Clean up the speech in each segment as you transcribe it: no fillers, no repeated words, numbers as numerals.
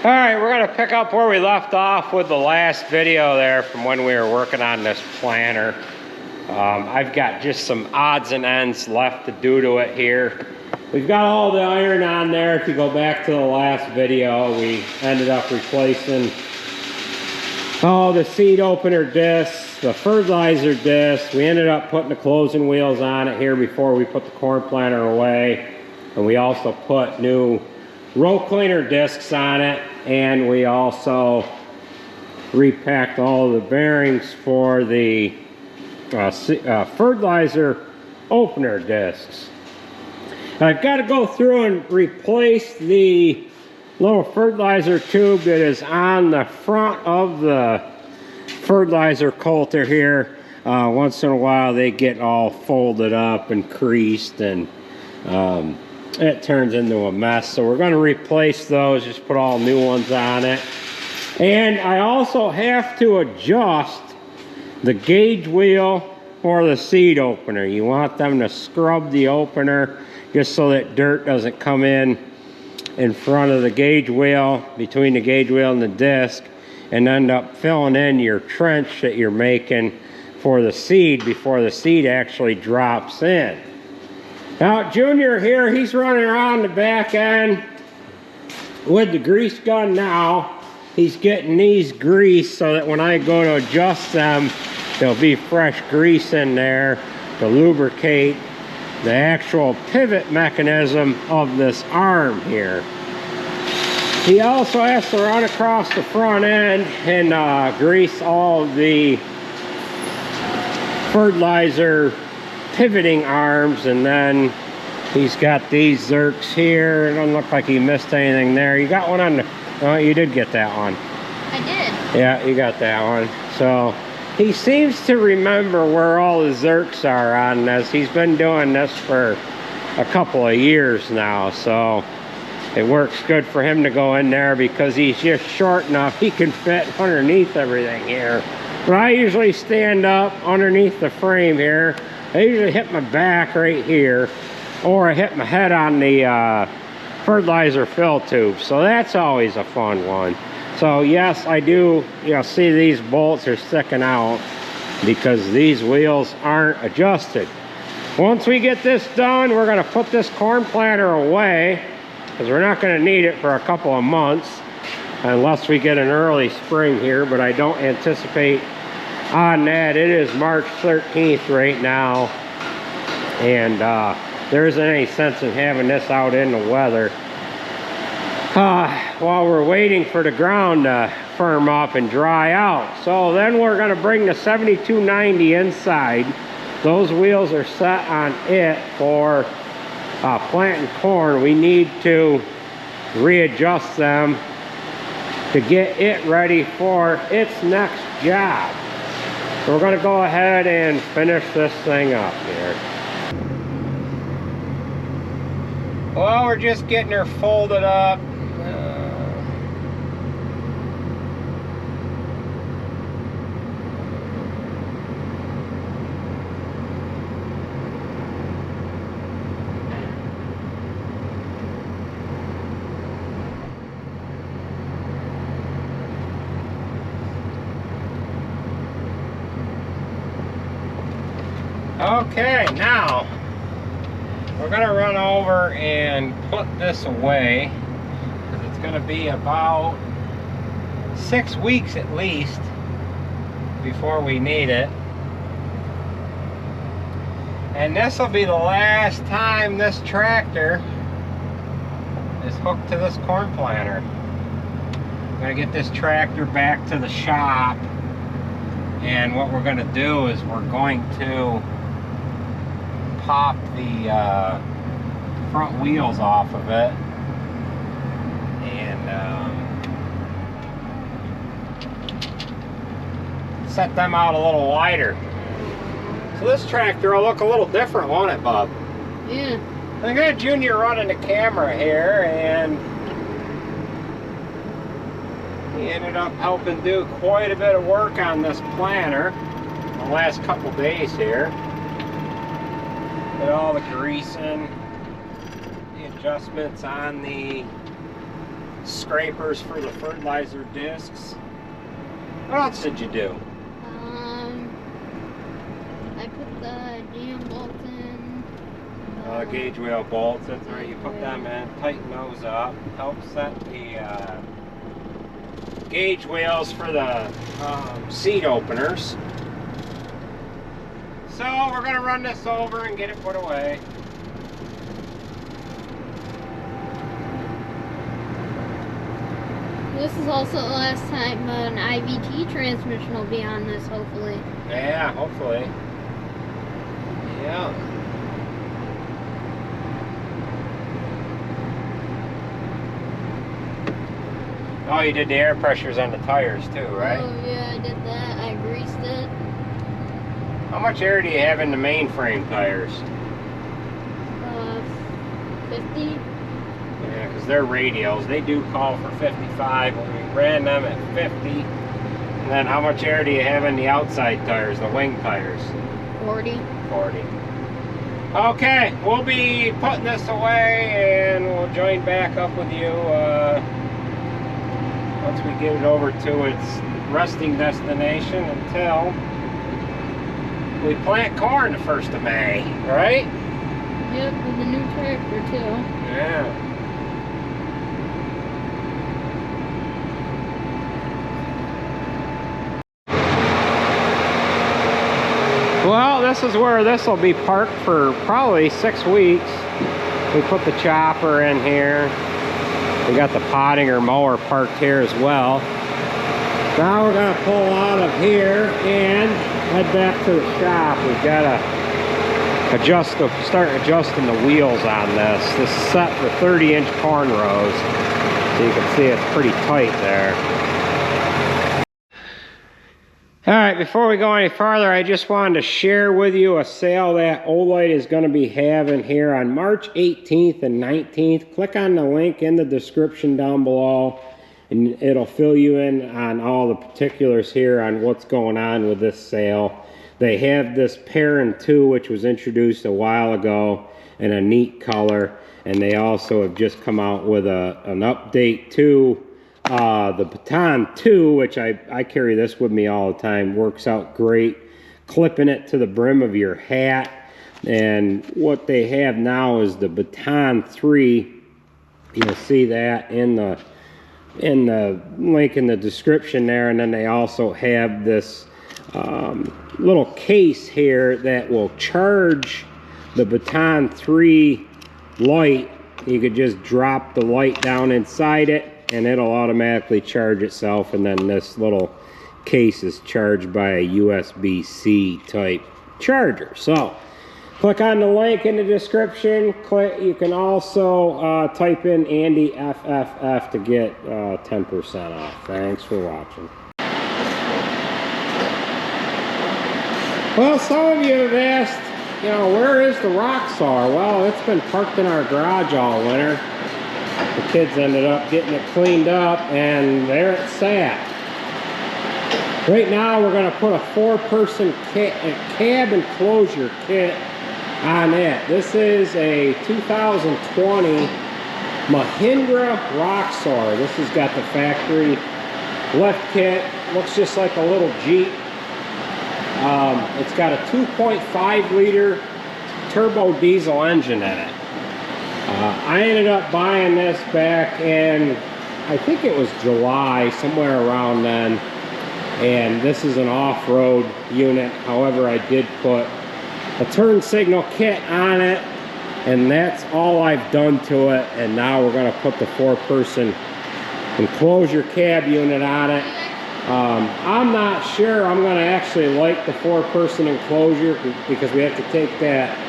All right, we're gonna pick up where we left off with the last video there from when we were working on this planter. I've got just some odds and ends left to do to it here. We've got all the iron on there. If you go back to the last video, we ended up replacing all the seed opener discs, the fertilizer discs. We ended up putting the closing wheels on it here before we put the corn planter away. And we also put new row cleaner discs on it, and we also repacked all the bearings for the fertilizer opener discs. I've got to go through and replace the little fertilizer tube that is on the front of the fertilizer coulter here. Once in a while they get all folded up and creased, and it turns into a mess. So we're going to replace those, just put all new ones on it. And I also have to adjust the gauge wheel for the seed opener. You want them to scrub the opener just so that dirt doesn't come in front of the gauge wheel, between the gauge wheel and the disc, and end up filling in your trench that you're making for the seed before the seed actually drops in. Now Junior here, he's running around the back end with the grease gun now. He's getting these greased so that when I go to adjust them, there'll be fresh grease in there to lubricate the actual pivot mechanism of this arm here. He also has to run across the front end and grease all the fertilizer pivoting arms, and then he's got these zerks here. It doesn't look like he missed anything there. You got one on the, oh, you did get that one. I did. Yeah, you got that one. So he seems to remember where all the zerks are on this. He's been doing this for a couple of years now, so it works good for him to go in there because he's just short enough he can fit underneath everything here. But I usually stand up underneath the frame here. I usually hit my back right here, or I hit my head on the fertilizer fill tube. So that's always a fun one. So yes, I do, see these bolts are sticking out because these wheels aren't adjusted. Once we get this done, we're gonna put this corn planter away because we're not gonna need it for a couple of months unless we get an early spring here, but I don't anticipate on that. It is March 13th right now, and there isn't any sense in having this out in the weather while we're waiting for the ground to firm up and dry out. So then we're going to bring the 7290 inside. Those wheels are set on it for planting corn. We need to readjust them to get it ready for its next job. So we're going to go ahead and finish this thing up here. Well, we're just getting her folded up. Okay, now we're gonna run over and put this away because it's gonna be about 6 weeks at least before we need it. And this will be the last time this tractor is hooked to this corn planter. I'm gonna get this tractor back to the shop, and what we're gonna do is we're going to pop the front wheels off of it and set them out a little wider. So this tractor will look a little different, won't it, Bob? Yeah. I got Junior running the camera here, and he ended up helping do quite a bit of work on this planter the last couple days here. Did all the greasing, the adjustments on the scrapers for the fertilizer discs. What else did you do? I put the jam bolts in. Gauge wheel bolts, that's right, you put them in, tighten those up, help set the gauge wheels for the seat openers. So we're going to run this over and get it put away. This is also the last time an IVT transmission will be on this, hopefully. Yeah, hopefully. Yeah. Oh, you did the air pressures on the tires too, right? Oh yeah, I did that. I greased it. How much air do you have in the mainframe tires? 50. Yeah, because they're radials. They do call for 55. When we ran them at 50. And then how much air do you have in the outside tires, the wing tires? 40. 40. Okay, we'll be putting this away and we'll join back up with you once we get it over to its resting destination until we plant corn the 1st of May, right? Yep, with the new tractor too. Yeah. Well, this is where this will be parked for probably 6 weeks. We put the chopper in here. We got the potting or mower parked here as well. Now we're going to pull out of here and head back to the shop. We've got to start adjusting the wheels on this. This is set for 30-inch corn rows. So you can see it's pretty tight there. All right, before we go any farther, I just wanted to share with you a sale that Olight is going to be having here on March 18th and 19th. Click on the link in the description down below, and it'll fill you in on all the particulars here on what's going on with this sale. They have this Parent 2, which was introduced a while ago in a neat color, and they also have just come out with an update to the Baton 2, which I carry this with me all the time. Works out great, clipping it to the brim of your hat. And what they have now is the Baton 3. You'll see that in the link in the description there. And then they also have this little case here that will charge the Baton 3 light. You could just drop the light down inside it and it'll automatically charge itself, and then this little case is charged by a USB-C type charger. So click on the link in the description. You can also type in Andy FFF to get 10% off. Thanks for watching. Well, some of you have asked, you know, where is the Roxor? Well, it's been parked in our garage all winter. The kids ended up getting it cleaned up, and there it sat. Right now, we're going to put a 4-person cab enclosure kit on it. This is a 2020 Mahindra Roxor. This has got the factory lift kit. Looks just like a little Jeep. It's got a 2.5 liter turbo diesel engine in it. I ended up buying this back in, I think it was July, somewhere around then. And this is an off-road unit. However, I did put a turn signal kit on it, and that's all I've done to it. And now we're going to put the 4-person enclosure cab unit on it. I'm not sure I'm going to actually like the 4-person enclosure, because we have to take that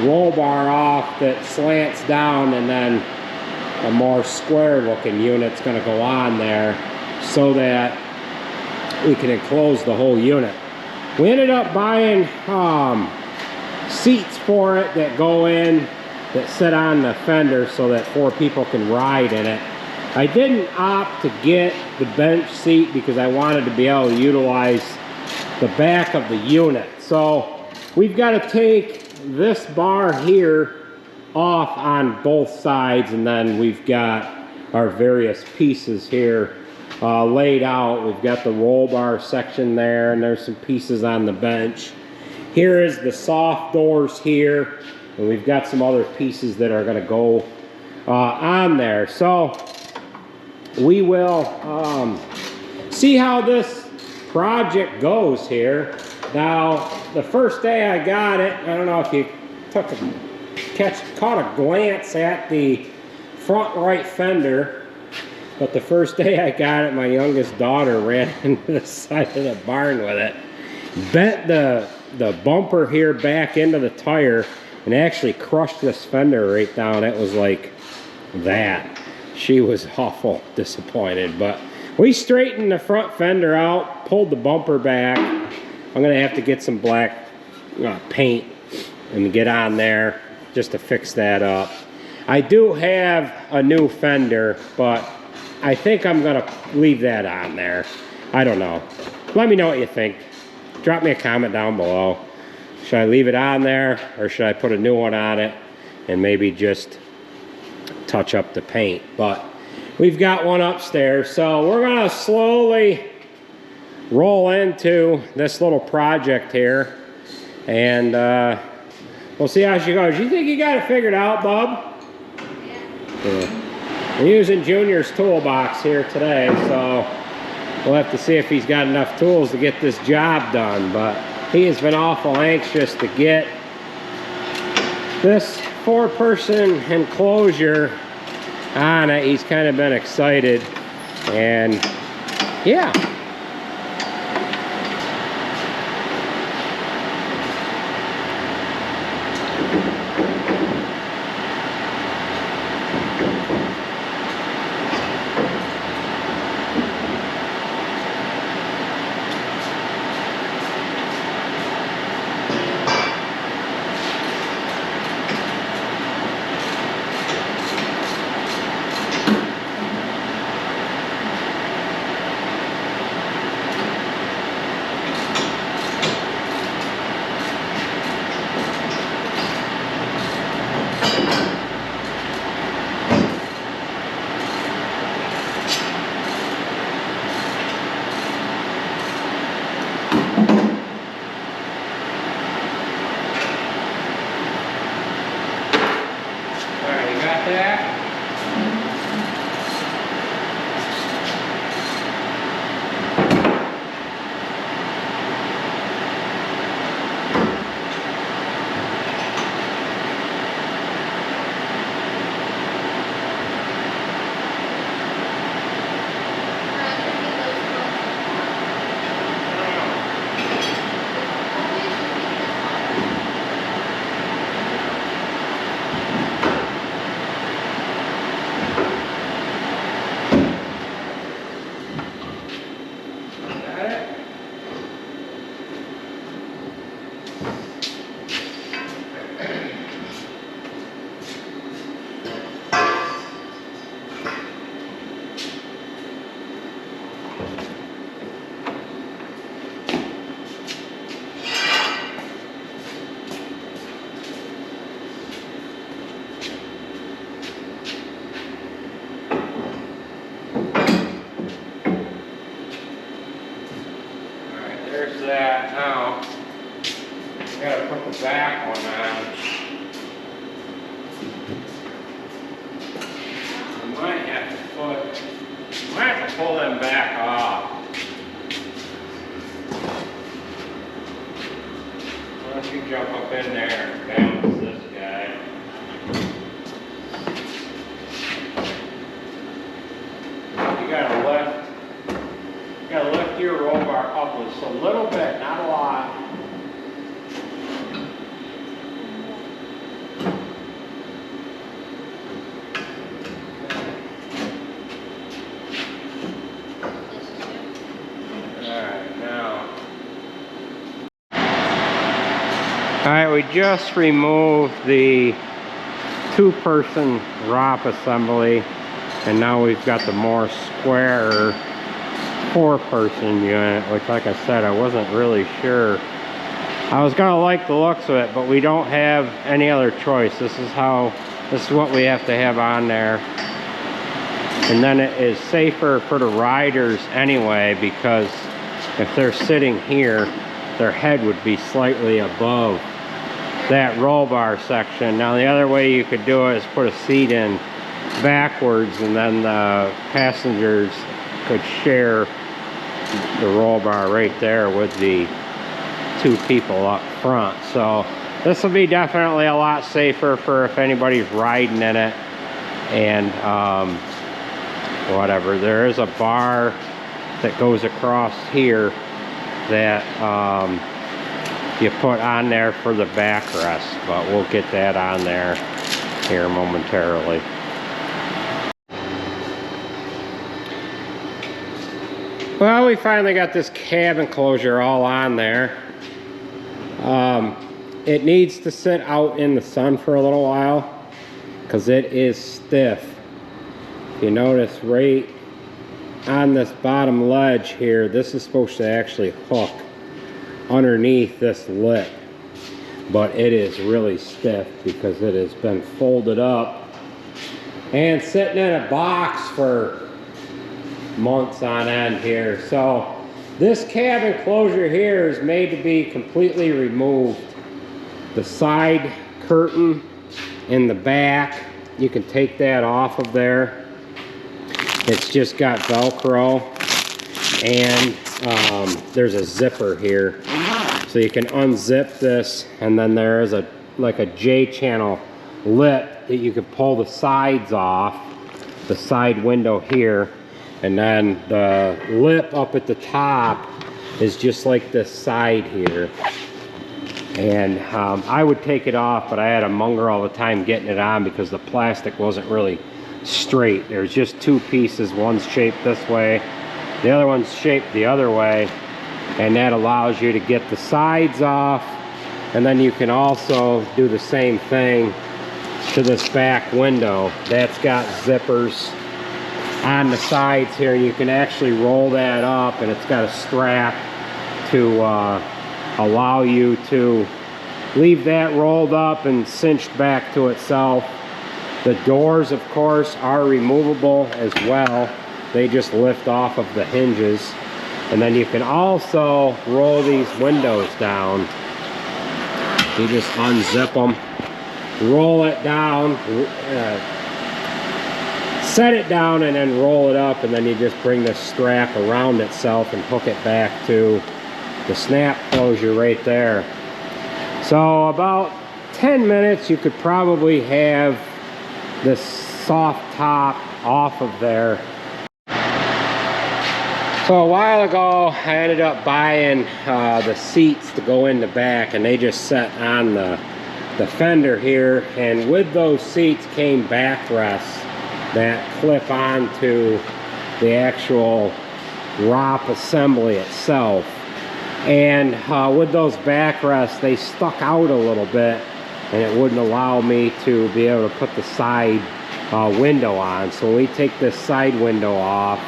roll bar off that slants down, and then a more square looking unit's going to go on there so that we can enclose the whole unit. We ended up buying seats for it that go in, that sit on the fender so that 4 people can ride in it. I didn't opt to get the bench seat because I wanted to be able to utilize the back of the unit. So we've got to take this bar here off on both sides, and then we've got our various pieces here laid out. We've got the roll bar section there, and there's some pieces on the bench. Here is the soft doors here, and we've got some other pieces that are going to go on there. So we will see how this project goes here. Now, the first day I got it, I don't know if you caught a glance at the front right fender, but the first day I got it, my youngest daughter ran into the side of the barn with it, bent the bumper here back into the tire, and actually crushed this fender right down. It was like that. She was awful disappointed, but we straightened the front fender out, pulled the bumper back. I'm gonna have to get some black paint and get on there just to fix that up. I do have a new fender, but I think I'm gonna leave that on there. I don't know. Let me know what you think. Drop me a comment down below. Should I leave it on there, or should I put a new one on it and maybe just touch up the paint? But we've got one upstairs, so we're gonna slowly roll into this little project here, and we'll see how she goes. You think you got it figured out, Bub? Yeah. We're using Junior's toolbox here today, so we'll have to see if he's got enough tools to get this job done. But he has been awful anxious to get this 4-person enclosure on it. He's kind of been excited, and yeah. That now, I gotta put the back one on. I might have to pull them back off. Why don't you jump up in there and balance this guy? You gotta lift your roll bar up just a little bit, not a lot. Alright, we just removed the 2-person ROP assembly, and now we've got the more square 4-person unit, which, like I said, I wasn't really sure. I was gonna like the looks of it, but we don't have any other choice. This is what we have to have on there. And then it is safer for the riders anyway, because if they're sitting here, their head would be slightly above that roll bar section. Now the other way you could do it is put a seat in backwards, and then the passengers could share the roll bar right there with the two people up front. So this will be definitely a lot safer for if anybody's riding in it. And whatever, there is a bar that goes across here that you put on there for the backrest, but we'll get that on there here momentarily. Well, we finally got this cab enclosure all on there. It needs to sit out in the sun for a little while because it is stiff. If you notice right on this bottom ledge here, this is supposed to actually hook underneath this lip, but it is really stiff because it has been folded up and sitting in a box for months on end here. So this cab enclosure here is made to be completely removed. The side curtain in the back, you can take that off of there. It's just got Velcro, and there's a zipper here, so you can unzip this, and then there is like a J-channel lip that you can pull the sides off, the side window here, and then the lip up at the top is just like this side here. And I would take it off, but I had a monger all the time getting it on because the plastic wasn't really straight. There's just two pieces, one's shaped this way, the other one's shaped the other way, and that allows you to get the sides off. And then you can also do the same thing to this back window. That's got zippers on the sides here. You can actually roll that up, and it's got a strap to allow you to leave that rolled up and cinched back to itself. The doors, of course, are removable as well. They just lift off of the hinges. And then you can also roll these windows down. You just unzip them, roll it down, set it down, and then roll it up, and then you just bring the strap around itself and hook it back to the snap closure right there. So about 10 minutes you could probably have this soft top off of there. So a while ago I ended up buying the seats to go in the back, and they just set on the fender here, and with those seats came backrests that clip onto the actual ROP assembly itself. And with those backrests, they stuck out a little bit, and it wouldn't allow me to be able to put the side window on. So when we take this side window off,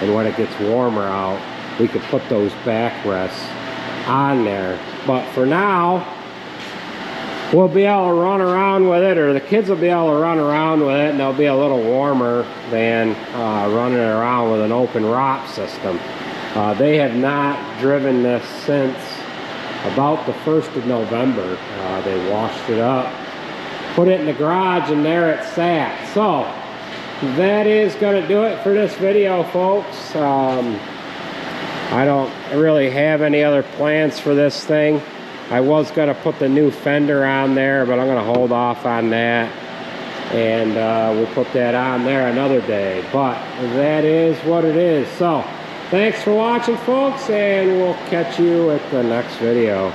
and when it gets warmer out, we could put those backrests on there. But for now, we'll be able to run around with it, or the kids will be able to run around with it, and they'll be a little warmer than running around with an open ROP system. They have not driven this since about the 1st of November. They washed it up, put it in the garage, and there it sat. So that is going to do it for this video, folks. I don't really have any other plans for this thing. I was going to put the new fender on there, but I'm going to hold off on that, and we'll put that on there another day. But that is what it is. So thanks for watching, folks, and we'll catch you at the next video.